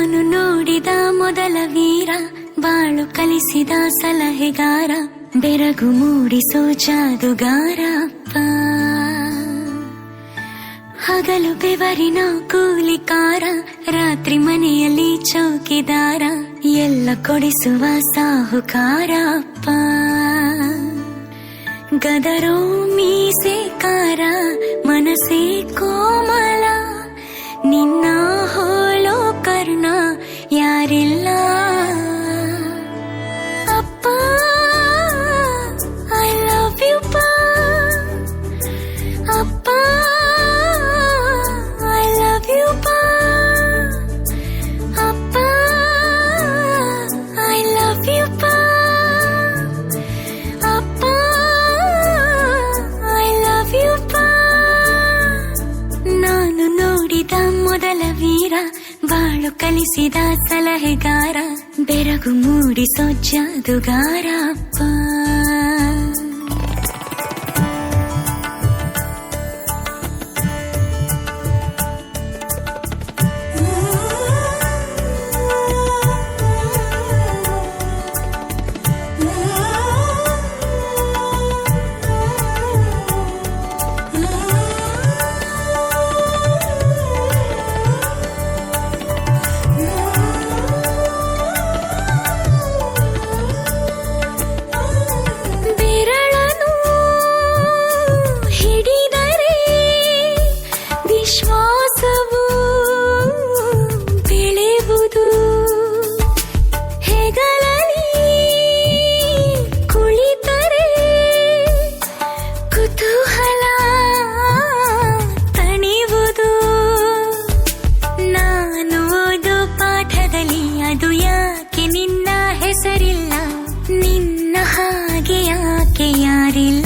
ನಾನು ನೋಡಿದ ಮೊದಲ ವೀರ, ಬಾಳು ಕಲಿಸಿದ ಸಲಹೆಗಾರ, ಬೆರಗು ಮೂಡಿಸೋ ಜಾದುಗಾರ ಅಪ್ಪ. ಹಗಲು ಬೆವರಿನ ಕೂಲಿಕಾರ, ರಾತ್ರಿ ಮನೆಯಲ್ಲಿ ಚೌಕಿದಾರ, ಎಲ್ಲ ಕೊಡಿಸುವ ಸಾಹುಕಾರ ಅಪ್ಪ. ಗದರೋ ಮೀಸೆಕಾರ, ಮನಸ್ಸೇ ಕೋಮಲ, ನಿನ್ನ ಹೋಲೋ ಕರ್ಣ ಯಾರಿಲ್ಲ ಅಪ್ಪ. ಐ ಲವ್ ಯು ಪಾ ಅಪ್ಪ, ಐ ಲವ್ ಯು ಪಾ ಅಪ್ಪ, ಐ ಲವ್ ಯು ಪಾ ಅಪ್ಪ, ಐ ಲವ್ ಯು ಪಾ. ನಾನು ನೋಡಿದ ಮೊದಲ ವೀರ, ಬಾಳು ಕಲಿಸಿದ ಸಲಹೆಗಾರ, ಬೆರಗು ಮೂಡಿಸೋ ಜಾದುಗಾರ ಅಪ್ಪ. ವಿಶ್ವಾಸವು ಬೆಳೆಯುವುದು, ಹೆಗಲಲ್ಲಿ ಕುಳಿತರೆ ಕುತೂಹಲ ತಣಿಯುವುದು. ನಾನು ಓದೋ ಪಾಠದಲ್ಲಿ ಅದು ಯಾಕೆ ನಿನ್ನ ಹೆಸರಿಲ್ಲ, ನಿನ್ನ ಹಾಗೆ ಯಾಕೆ ಯಾರಿಲ್ಲ